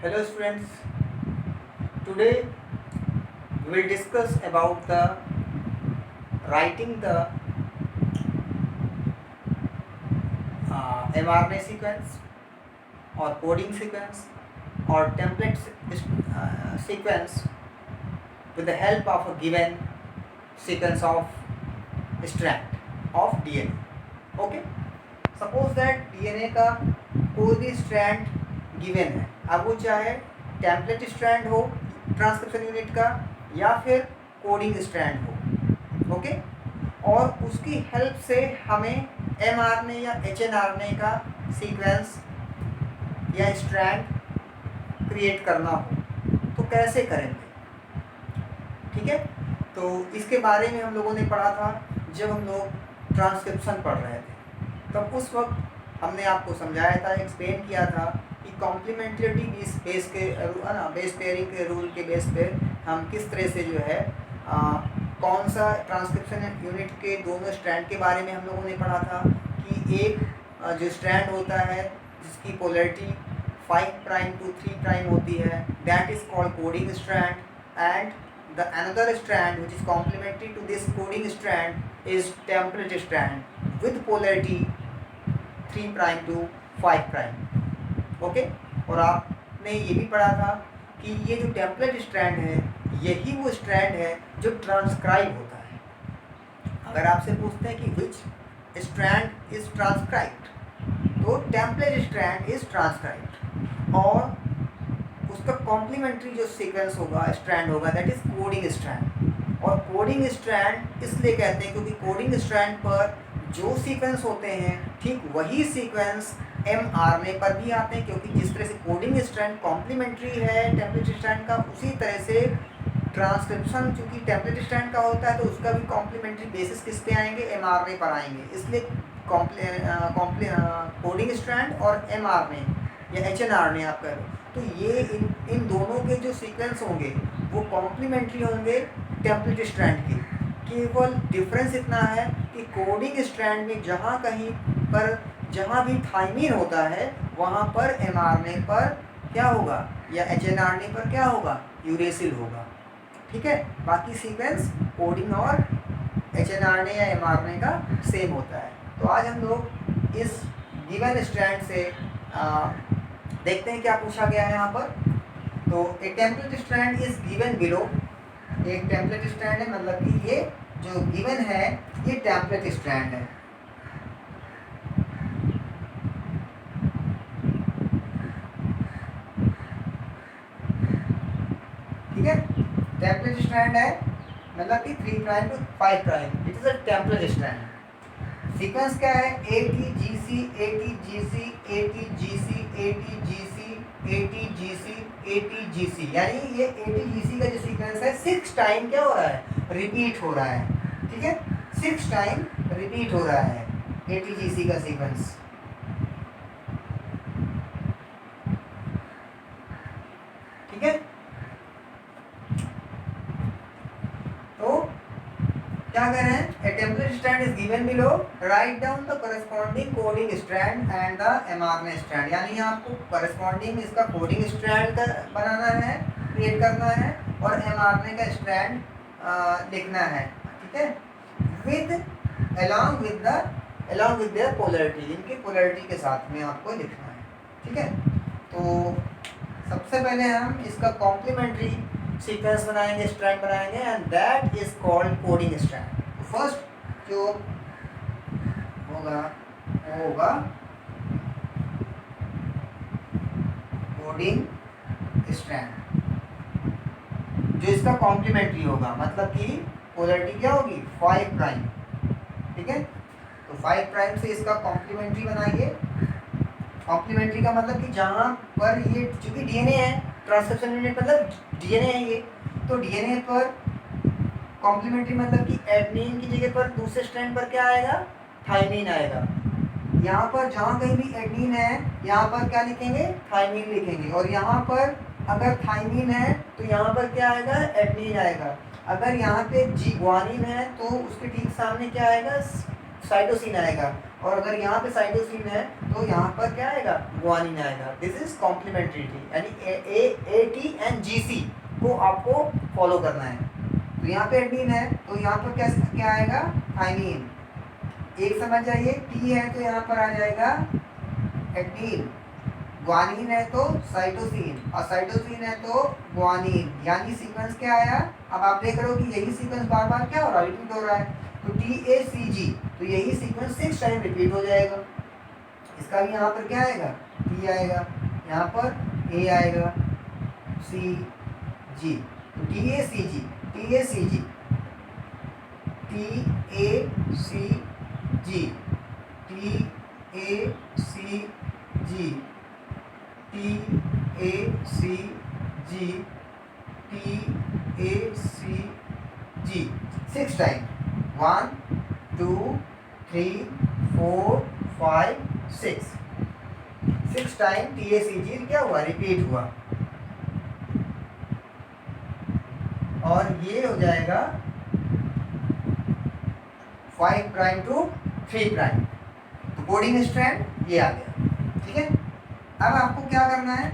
Hello students, today we will discuss about the writing the mRNA sequence or coding sequence or template sequence with the help of a given sequence of strand of DNA. Okay, suppose that DNA का कोई भी strand given है, अब वो चाहे template strand हो transcription unit का या फिर कोडिंग स्ट्रैंड हो। ओके, और उसकी हेल्प से हमें mRNA या hnRNA का सीक्वेंस या स्ट्रैंड क्रिएट करना हो तो कैसे करेंगे। ठीक है, तो इसके बारे में हम लोगों ने पढ़ा था जब हम लोग ट्रांसक्रिप्शन पढ़ रहे थे। तब उस वक्त हमने आपको समझाया था, एक्सप्लेन किया था कि कॉम्प्लीमेंट्रिटी बेस पेयरिंग के रूल के बेस पे हम किस तरह से जो है कौन सा ट्रांसक्रिप्शन यूनिट के दोनों स्ट्रैंड के बारे में हम लोगों ने पढ़ा था कि एक जो स्ट्रैंड होता है जिसकी पोलैरिटी 5 प्राइम टू 3 प्राइम होती है, that is called coding strand, and the another strand which is complementary to this coding strand is template strand with polarity 3 prime to 5 prime. Okay, और आपने ये भी पढ़ा था कि ये जो टेम्पलेट स्ट्रैंड है यही वो स्ट्रैंड है जो ट्रांसक्राइब होता है। अगर आपसे पूछते हैं कि विच स्ट्रैंड इज ट्रांसक्राइब्ड तो टेम्पलेट स्ट्रैंड इज ट्रांसक्राइब्ड, और उसका कॉम्प्लीमेंट्री जो सीक्वेंस होगा स्ट्रैंड होगा दैट इज कोडिंग स्ट्रैंड। और कोडिंग स्ट्रैंड इसलिए कहते हैं क्योंकि कोडिंग स्ट्रैंड पर जो सीक्वेंस होते हैं ठीक वही सीक्वेंस mRNA पर भी आते हैं, क्योंकि जिस तरह से कोडिंग स्ट्रैंड कॉम्प्लीमेंट्री है टेम्पलेट स्ट्रैंड का, उसी तरह से ट्रांसक्रिप्शन चूँकि टेम्पलेट स्ट्रैंड का होता है तो उसका भी कॉम्प्लीमेंट्री बेसिस किस पे आएंगे, mRNA पर आएंगे। इसलिए कोडिंग स्ट्रैंड और mRNA या hnRNA आप कह लो, तो ये इन दोनों के जो सीक्वेंस होंगे वो कॉम्प्लीमेंट्री होंगे टेम्पलेट स्ट्रैंड के। केवल डिफरेंस इतना है कि कोडिंग स्ट्रैंड में जहाँ कहीं पर जहाँ भी थाइमीन होता है वहाँ पर mRNA पर क्या होगा या hnRNA पर क्या होगा, यूरेसिल होगा। ठीक है, बाकी सीक्वेंस कोडिंग और hnRNA या mRNA का सेम होता है। तो आज हम लोग इस गिवन स्ट्रैंड से देखते हैं क्या पूछा गया है यहाँ पर। तो एक template strand is given below, एक टेम्पलेट स्ट्रैंड है मतलब कि ये जो गिवन है ये टेम्पलेट स्ट्रैंड है। ठीक है, टेम्पलेट स्ट्रैंड है मतलब कि 3 prime to 5 prime, it is a template strand. Sequence क्या है, ATGC ATGC ATGC ATGC ATGC ATGC, यानी ये ATGC का जो सीक्वेंस है 6 टाइम क्या हो रहा है, रिपीट हो रहा है। ठीक है, 6 टाइम रिपीट हो रहा है ATGC का सीक्वेंस। ठीक है, तो क्या कह रहे हैं, a template strand is given below, write down the corresponding coding strand and the mRNA strand, यानी आपको corresponding इसका coding strand का बनाना है, क्रिएट करना है, और mRNA का strand लिखना है। ठीक है, along with their polarity, इनकी polarity के साथ में आपको लिखना है। ठीक है, तो सबसे पहले हम इसका कॉम्प्लीमेंट्री सीक्वेंस बनाएंगे, स्ट्रैंड बनाएंगे, and that is called coding strand. तो फर्स्ट जो होगा वो होगा कोडिंग स्ट्रैंड, जो इसका कॉम्प्लीमेंट्री होगा, मतलब कि पोलैरिटी क्या होगी 5 प्राइम। ठीक है, तो 5 प्राइम से इसका कॉम्प्लीमेंट्री बनाइए। कॉम्प्लीमेंट्री का मतलब कि जहाँ पर ये चूंकि डीएनए है, ट्रांसक्रिप्शन यूनिट मतलब डीएनए है ये, तो डीएनए पर कॉम्प्लीमेंट्री मतलब कि एडनिन की जगह पर दूसरे स्ट्रैंड पर क्या आएगा, थाइमीन आएगा। यहाँ पर जहाँ कहीं भी एडनिन है यहाँ पर क्या लिखेंगे, थाइमीन लिखेंगे, और यहाँ पर अगर थाइमीन है तो यहाँ पर क्या आएगा, एडनिन आएगा। अगर यहाँ पे जी ग्वानिन है तो उसके ठीक सामने क्या आएगा, साइटोसिन आएगा, और अगर यहाँ पे साइटोसिन है तो यहाँ पर क्या आएगा, ग्वानिन आएगा। दिस इज कॉम्प्लीमेंट्रिटी, यानी ए टी एंड जी सी को आपको फॉलो करना है। तो यहाँ पे एडीन है तो यहाँ पर क्या आएगा, थाइमीन। एक समझ जाइए, टी है तो यहाँ पर आ जाएगा एडीन, ग्वानिन है तो साइटोसिन, और साइटोसिन है तो ग्वानिन, यानी सीक्वेंस क्या आया। अब आप देख रहे हो कि यही सीक्वेंस बार बार क्या हो रहा है, रिपीट हो रहा है। तो TACG, तो यही सीक्वेंस 6 टाइम रिपीट हो जाएगा। इसका भी यहाँ पर क्या आएगा, T आएगा, यहाँ पर A आएगा, CG, तो TACG, TACG, TACG, TACG, TACG, 6 time, 1 2 3 4 5 6 time TACG क्या हुआ, रिपीट हुआ। और ये हो जाएगा 5 प्राइम टू 3 प्राइम, तो कोडिंग स्ट्रैंड ये आ गया। ठीक है, अब आपको क्या करना है,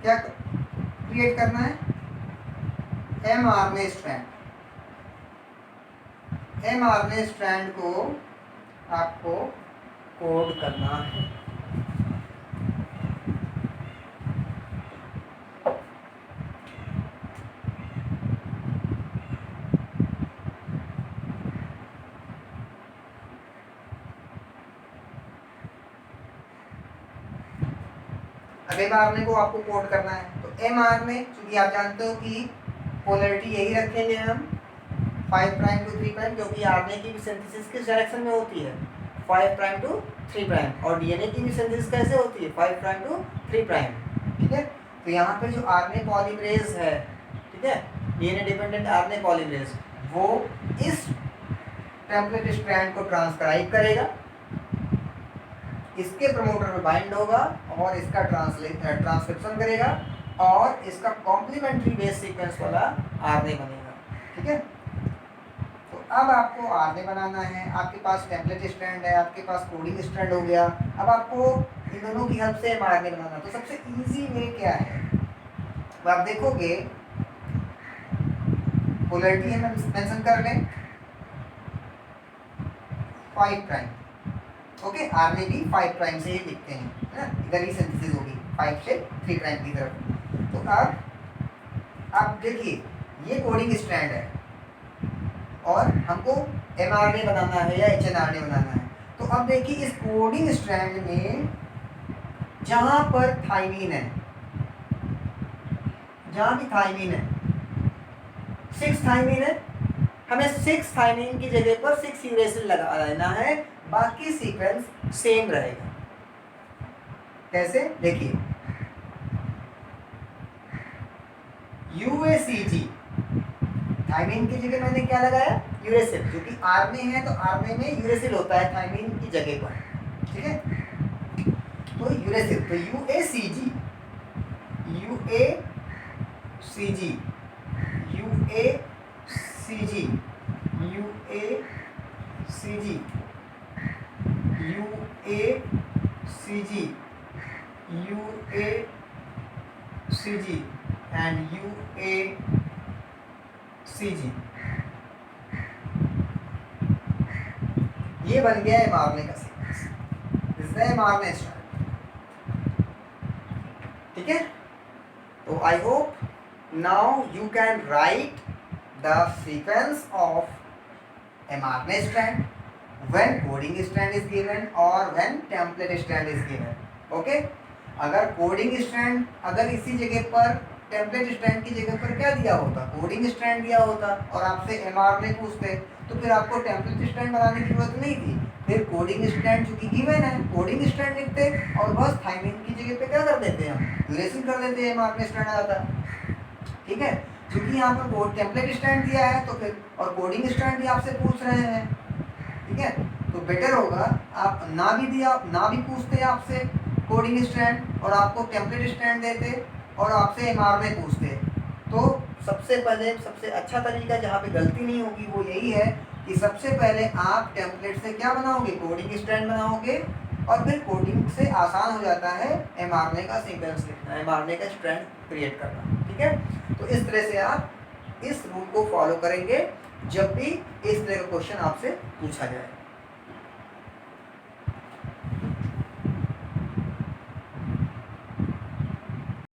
क्या क्रिएट करना है, mRNA स्ट्रैंड। mRNA स्ट्रैंड को आपको कोड करना है। अब mRNA को आपको कोड करना है, तो mRNA क्योंकि आप जानते हो कि पोलैरिटी यही रखेंगे हम 5 प्राइम टू 3 प्राइम, क्योंकि आरएनए की भी सिंथेसिस किस डायरेक्शन में होती है, 5 प्राइम टू 3 प्राइम, और डीएनए की भी सिंथेसिस कैसे होती है, 5 प्राइम टू 3 प्राइम। ठीक है, तो यहाँ पे जो आरएनए पॉलीमरेज है, ठीक है, डीएनए डिपेंडेंट आरएनए पॉलीमरेज, वो इस टेम्पलेट स्ट्रैंड को ट्रांसक्राइब करेगा, इसके प्रमोटर में बाइंड होगा और इसका ट्रांसक्रिप्शन करेगा, और इसका कॉम्प्लीमेंट्री बेस सीक्वेंस वाला आरएनए बनेगा। ठीक है, तो अब आपको आरएनए बनाना है, आपके पास टेम्पलेट स्ट्रैंड है, आपके पास कोडिंग स्ट्रैंड हो गया। अब आपको इन दोनों की हेल्प से एमआरएनए बनाना, तो सबसे इजी वे क्या है, तो आप देखोगे पोलैरिटी हम मेंशन कर लें 5 प्राइम, ओके, आरएनए भी 5 प्राइम से ही लिखते हैं, है ना, इधर ही सिंथेसिस होगी 5 से 3 प्राइम की तरफ। तो अब आप देखिए ये कोडिंग स्ट्रैंड है और हमको एमआरएनए बनाना है या एचएनआरएनए बनाना है। तो अब देखिए इस कोडिंग स्ट्रैंड में जहां पर थाइमीन है, जहां भी थाइमीन है, 6 थाइमीन है, हमें 6 थाइमीन की जगह पर 6 यूरेसिल लगा लेना है, बाकी सीक्वेंस सेम रहेगा। कैसे, देखिए UACG, थाइमीन की जगह मैंने क्या लगाया, यूरेसिल, क्योंकि आरएनए है तो आरएनए में यूरेसिल होता है थाइमीन की जगह पर। ठीक है, तो यूरेसिल, तो UACG, UACG, UACG, UACG, UACG, UACG and UACG, ये बन गया एमआरएनए का sequence, this is mRNA strand. ठीक है, तो I hope now you can write the sequence of mRNA strand when coding strand is given or when template strand is given. Okay, अगर coding strand, अगर इसी जगह पर template strand की जगह पर क्या दिया होता, कोडिंग स्ट्रैंड दिया होता, और आपसे एमआरएनए पूछते, तो फिर आपको टेम्पलेट स्ट्रैंड बनाने की जरूरत नहीं थी, फिर कोडिंग स्ट्रैंड चूंकि गिवन है, कोडिंग स्ट्रैंड लिखते और बस थाइमीन की जगह पे क्या कर देते हैं, हम यूरेसिल कर देते हैं, एमआरएनए स्ट्रैंड आ जाता। ठीक है, क्योंकि यहाँ पर टेम्पलेट स्ट्रैंड दिया है तो फिर, और कोडिंग स्ट्रैंड भी आपसे पूछ रहे हैं। ठीक है, तो बेटर होगा आप ना भी दिया, ना भी पूछते आपसे कोडिंग स्ट्रैंड और आपको टेम्पलेट स्ट्रैंड देते और आपसे एमआरएनए पूछते, तो सबसे पहले सबसे अच्छा तरीका जहाँ पे गलती नहीं होगी वो यही है कि सबसे पहले आप टेम्पलेट से क्या बनाओगे, कोडिंग स्ट्रैंड बनाओगे, और फिर कोडिंग से आसान हो जाता है mRNA का सीक्वेंस लिखना, mRNA का स्ट्रैंड क्रिएट करना। ठीक है, तो इस तरह से आप इस रूल को फॉलो करेंगे जब भी इस तरह का क्वेश्चन आपसे पूछा जाए।